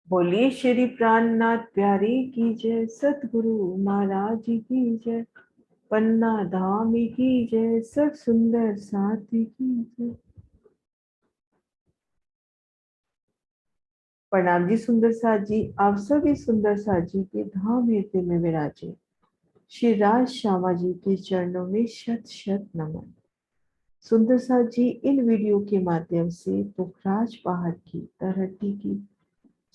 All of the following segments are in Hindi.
बोलिए श्री प्राणनाथ प्यारे की जय, सतगुरु महाराज की जय, पन्ना धाम की जय, सब सुंदर साथी की जय। प्रणाम जी सुंदर साथ जी, आप सभी सुंदर साथ जी के धाम हृदय में विराजे श्री राज श्यामा जी के चरणों में शत शत नमन। सुंदर साथ जी, इन वीडियो के माध्यम से पुखराज पहाड़ की तरहटी की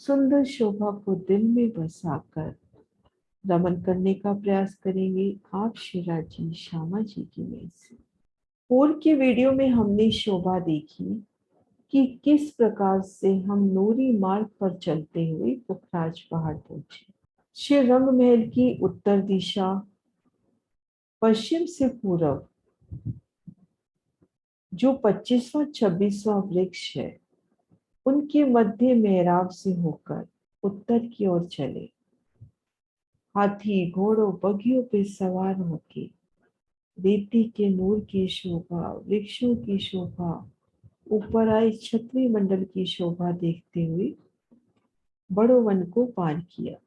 सुंदर शोभा को दिल में बसाकर रमन करने का प्रयास करेंगे आप शिवराज जी श्यामा जी की मेल से। पूर्व के वीडियो में हमने शोभा देखी कि किस प्रकार से हम नूरी मार्ग पर चलते हुए पुखराज पहाड़ पहुंचे। श्री रंग महल की उत्तर दिशा, पश्चिम से पूर्व जो 25वां 26वां वृक्ष है, उनके मध्य मेहराब से होकर उत्तर की ओर चले। हाथी घोड़ों बगियों पे सवार होके रेती के नूर की शोभा, वृक्षों की शोभा, ऊपर आई छतरी मंडल की शोभा देखते हुए बड़ो वन को पार किया।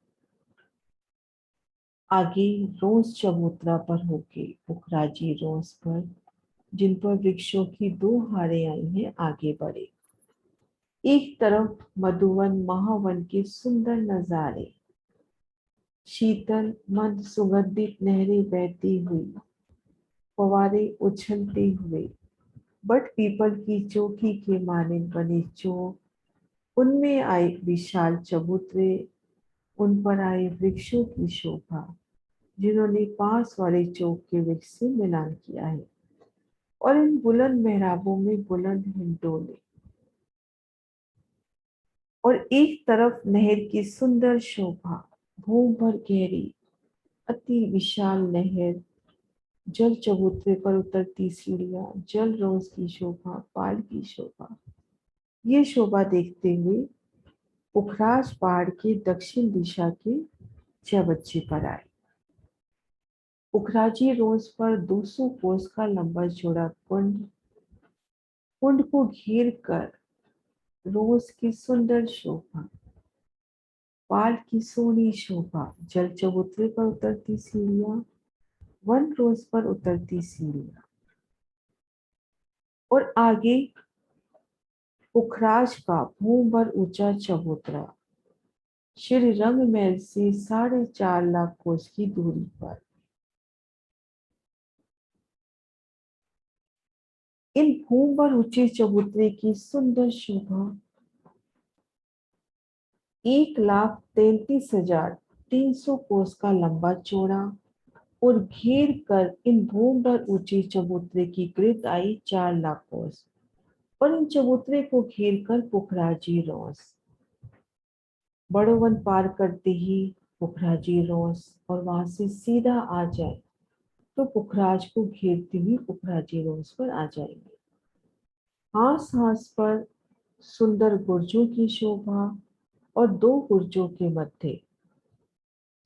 आगे रोज चबूतरा पर होके पुखराजी रोज पर, जिन पर वृक्षों की दो हारें आई हैं, आगे बढ़े। एक तरफ मधुवन महावन के सुंदर नजारे, शीतल मंद सुगंधित नहरें बहती हुई, फवारे उछलते हुए, बट पीपल की चौकी के मानिंद बने चौक, उनमें आए विशाल चबूतरे, उन पर आए वृक्षों की शोभा, जिन्होंने पास वाले चौक के वृक्ष से मिलान किया है, और इन बुलंद मेहराबों में बुलंद हिंडोले, और एक तरफ नहर की सुंदर शोभा, भूम भर गहरी अति विशाल नहर, जल चबूतरे पर उतरती सीढ़ियां, जल रोज की शोभा, पाल की शोभा। ये शोभा देखते हुए पुखराज पहाड़ की दक्षिण दिशा के चबच्चे पर आए। पुखराजी रोज पर 200 कोस का लंबा चौड़ा कुंड, कुंड को घेर कर रोज की सुंदर शोभा, पाल की सोनी शोभा, जल चबूतरे पर उतरती सीढ़ियां, वन रोज पर उतरती सीढ़ियां, और आगे पुखराज का भूम भर ऊंचा चबूतरा, श्री रंग महल से 4.5 लाख कोस की दूरी पर। इन भूम भर ऊंचे चबूतरे की सुंदर शोभा 1,33,300 कोस का लंबा चौड़ा, और घेर कर इन भूम भर ऊंचे चबूतरे की गिरद आई 4 लाख कोस, और इन चबूतरे को घेर कर पुखराजी रोस। बड़ो वन पार करते ही पुखराजी रोस, और वहां से सीधा आ जाए तो पुखराज को घेरती हुई पुखराजी रोस पर आ जाएंगे। हास हास पर सुंदर गुर्जों की शोभा, और दो गुर्जों के मध्य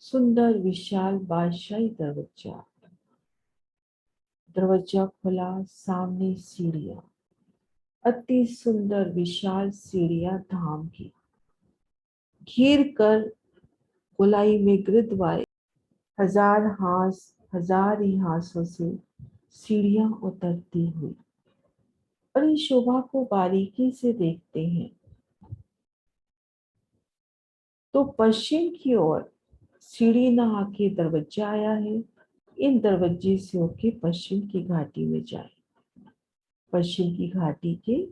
सुंदर विशाल बादशाही दरवाजा, दरवाजा खुला, सामने सीढ़ियां, अति सुंदर विशाल सीढ़ियां धाम की, घेर कर गोलाई में गिरदवाए हजार ही हाथों से सीढ़ियां उतरती हुई, और इस शोभा को बारीकी से देखते हैं तो पश्चिम की ओर सीढ़ी नहा के दरवाजा आया है। इन दरवाजे से होके पश्चिम की घाटी में जाए, पश्चिम की घाटी के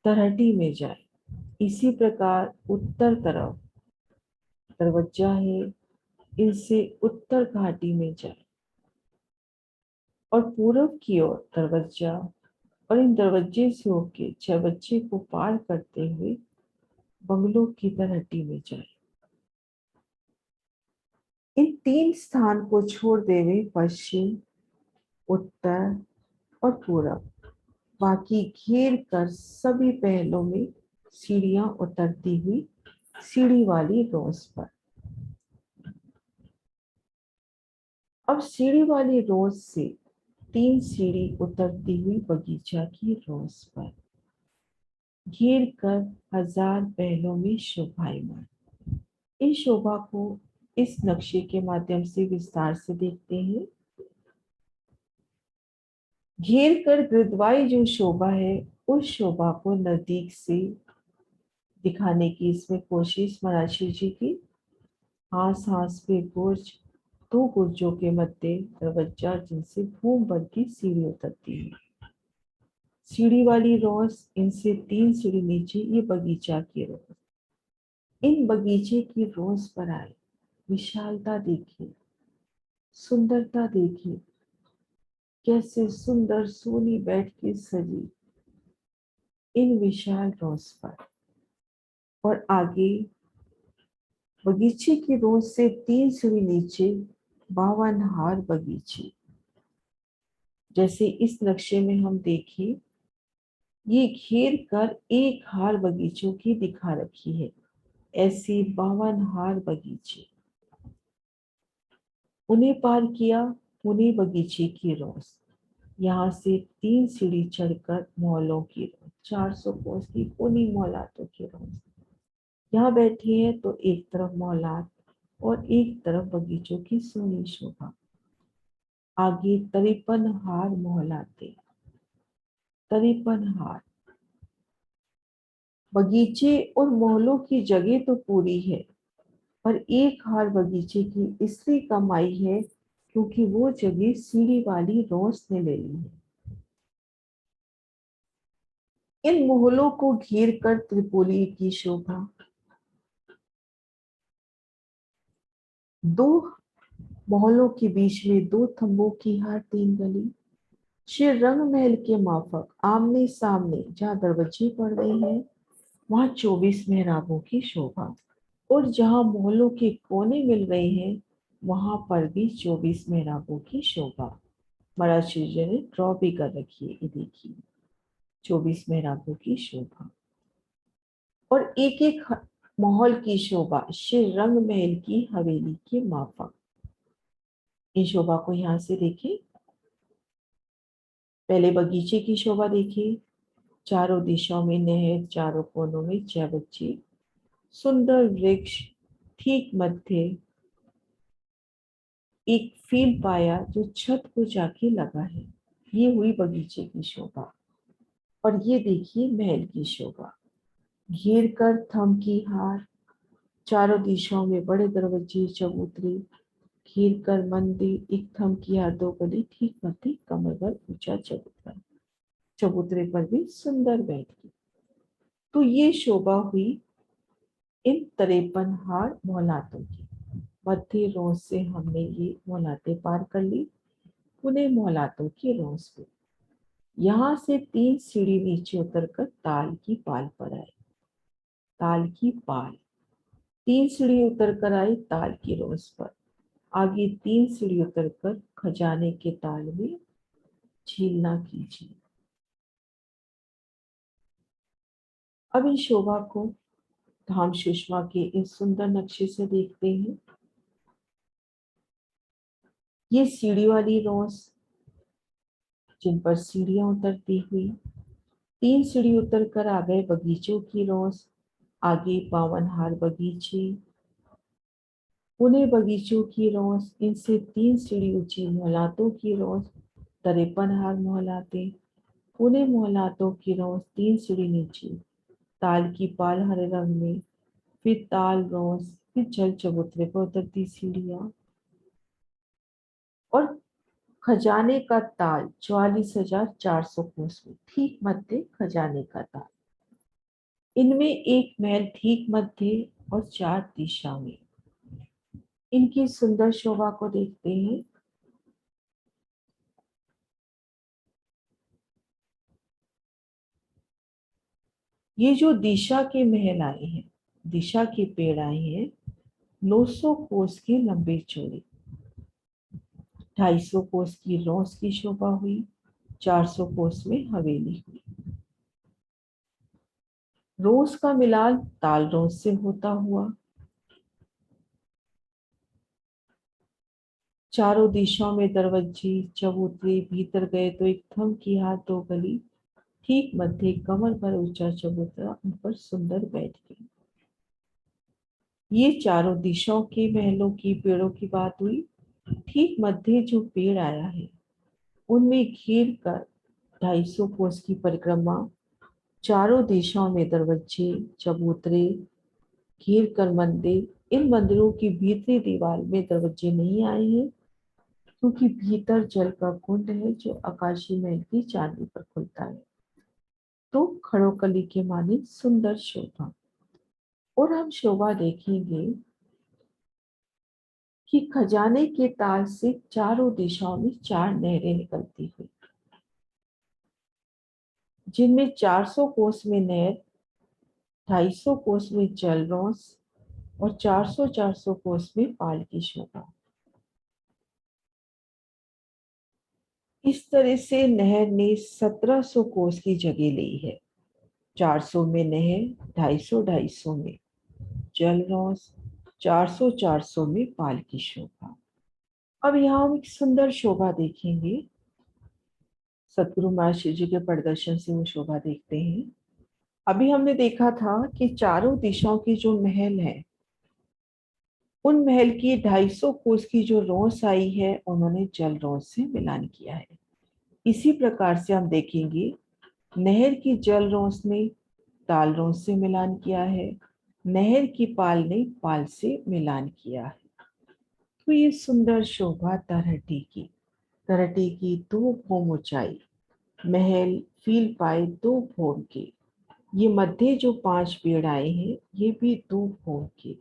तरहटी में जाए। इसी प्रकार उत्तर तरफ दरवाजा है, इनसे उत्तर घाटी में जाए, और पूर्व की ओर दरवाजा, और इन दरवाजे से होके चबच्चे को पार करते हुए बंगलों की तरहटी में जाए। इन 3 स्थान को छोड़ देवे पश्चिम, उत्तर और पूरब, बाकी घेर कर सभी पहलों में सीढ़ियां उतरती हुई सीढ़ी वाली रोज पर। अब सीढ़ी वाली रोज से 3 सीढ़ी उतरती हुई बगीचा की रोज पर। घेर कर हजार पहलों में शोभायमान। इस शोभा को इस नक्शे के माध्यम से विस्तार से देखते हैं। घेर कर गृद्धवाई जो शोभा है, उस शोभा को नजदीक से दिखाने की इसमें कोशिश महाराज जी की। हास हास पे गुर्ज, दो गुर्जों के मध्य दरवाजा जिनसे भूम भर की सीढ़ी उतरती है। सीढ़ी वाली रोज, इनसे 3 सीढ़ी नीचे ये बगीचा की रोज। इन बगीचे की रोज पर आए, विशालता देखिए, सुंदरता देखिए, कैसे सुंदर सोनी बैठ के सजी इन विशाल रोज पर। और आगे बगीचे की रोज से 3 सीढ़ी नीचे 52 हार बगीचे। जैसे इस नक्शे में हम देखें, ये घेर कर एक हार बगीचों की दिखा रखी है। ऐसी 52 हार बगीचे, उन्हें पार किया पुणे बगीचे की रोज। यहाँ से 3 सीढ़ी चढ़कर मोहल्लों की रोज, 400 कोस की पुणे मोहल्लातों की रोज। यहाँ बैठे हैं तो एक तरफ मोहल्लात और एक तरफ बगीचों की सोनी शोभा। आगे 53 हार मोहल्लाते, 53 हार बगीचे और मोहल्लों की जगह तो पूरी है, पर एक हार बगीचे की इसलिए कम आई है क्योंकि वो जगह सीढ़ी वाली रोज ने ले ली है। इन मोहल्लों को घेर कर त्रिपोली की शोभा। 2 मोहल्लों के बीच में 2 थंबों की हार 3 गली। श्री रंग महल के माफक आमने सामने जहाँ दरवाजे पड़ रहे हैं, वहां 24 मेहराबों की शोभा। और जहाँ मोहल्लों के कोने मिल रहे हैं, वहां पर भी 24 मेहराबों की शोभा। महाराज श्री जी ने ड्रॉ भी कर रखी है, ये देखिए 24 मेहराबों की शोभा। और एक एक महल की शोभा श्री रंग महल की हवेली के माफक। इन शोभा को यहाँ से देखिए। पहले बगीचे की शोभा देखिए। चारों दिशाओं में नहर, चारों कोनों में 6 बच्चे, सुंदर वृक्ष, ठीक मध्य एक फील पाया जो छत को जाके लगा है। ये हुई बगीचे की शोभा। और ये देखिए महल की शोभा। घेर कर थम की हार, चारों दिशाओं में बड़े दरवाजे चबूतरे, घेर कर मंदिर, एक थम की हार 2 गली, ठीक मध्य कमर भर ऊंचा चबूतरा, चबूतरे पर भी सुंदर बैठी। तो ये शोभा हुई इन 53 हार मोहलातों की। मध्य रोज से हमने ये मोहलाते पार कर ली, पुणे मोहलातों की रोज पे। यहाँ से 3 सीढ़ी नीचे उतरकर ताल की पाल पर आए। ताल की पाल, 3 सीढ़ी उतरकर आई ताल की रोज पर। आगे 3 सीढ़ी उतरकर खजाने के ताल में झील ना कीजिए। अब इस शोभा को धाम सुषमा के इस सुंदर नक्शे से देखते हैं। ये सीढ़ी वाली रोज, जिन पर सीढ़ियां उतरती हुई, 3 सीढ़ी उतर कर आ गए बगीचों की रोज। आगे 52 हार बगीचे, पुणे बगीचों की रोज, इनसे 3 सीढ़ी ऊंची मोहलातों की रोज, 53 हार मोहलाते, पुणे मोहलातों की रोज 3 सीढ़ी नीचे, ताल की पाल हरे रंग में, फिर ताल रोज, फिर जल चबूतरे पर उतरती सीढ़ियां। और खजाने का ताल 44,400 कोस में, ठीक मध्य खजाने का ताल। इनमें एक महल ठीक मध्य और 4 दिशा में। इनकी सुंदर शोभा को देखते हैं। ये जो दिशा के महल आए हैं, दिशा के पेड़ आए हैं, 900 कोस की लंबी चौड़ी, 250 कोस की रोस की शोभा हुई, 400 कोस में हवेली हुई। रोज का मिलान ताल रोज से होता हुआ चारों दिशाओं में दरवाजे चबूतरे, भीतर गए तो एक थम की हाथ 2 गली, ठीक मध्य कमर पर ऊंचा चबूतरा, उन पर सुंदर बैठ गई। ये चारों दिशाओं के महलों की पेड़ों की बात हुई। ठीक मध्य जो पेड़ आया है उनमें घेर कर 250 कोस की परिक्रमा, चारों दिशाओं में दरवाजे चबूतरे घेर कर मंदिर। इन मंदिरों की भीतरी दीवार में दरवाजे नहीं आए हैं क्योंकि भीतर जल का कुंड है जो आकाशी महल की चांदी पर खुलता है। तो खड़ोकली के माने सुंदर शोभा। और हम शोभा देखेंगे कि खजाने के ताल से चारों दिशाओं में 4 नहरें निकलती हुई, जिनमें 400 कोस में नहर, 250 कोस में जलरौस और 400 कोस में पाल की शोभा। इस तरह से नहर ने 1700 कोस की जगह ली है। 400 में नहर, 250 में जलरौस, 400 में पाल की शोभा। अब यहाँ हम एक सुंदर शोभा देखेंगे। सतगुरु महाराज शिव जी के प्रदर्शन से वो शोभा देखते हैं। अभी हमने देखा था कि चारों दिशाओं की जो महल है उन महल की 250 कोस की जो रौस आई है उन्होंने जल रौस से मिलान किया है। इसी प्रकार से हम देखेंगे नहर की जल रौस ने ताल रौस से मिलान किया है, नहर की पाल ने पाल से मिलान किया है। तो ये सुंदर शोभा तरहटी की 2 भौम ऊंचाई, महल फील पाए 2 भौम के। ये मध्य जो 5 पेड़ आए हैं ये भी 2 भौम के।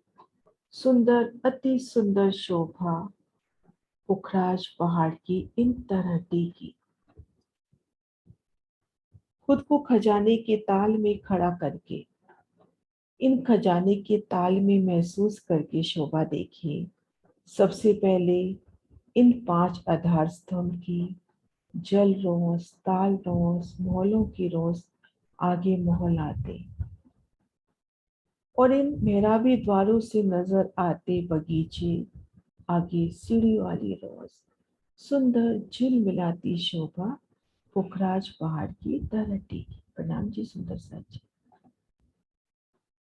सुंदर अति सुंदर शोभा पुखराज पहाड़ की इन तरहटी की। खुद को खजाने के ताल में खड़ा करके, इन खजाने के ताल में महसूस करके शोभा देखिए। सबसे पहले इन 5 आधार स्तंभ की जल रोस, ताल रोस, महलों की रोस, आगे महल आते और इन मेहराबी द्वारों से नजर आते बगीचे, आगे सीढ़ी वाली रोस। सुंदर झिल मिलाती शोभा पुखराज पहाड़ की तरहटी की। प्रणाम जी सुंदर सा जी।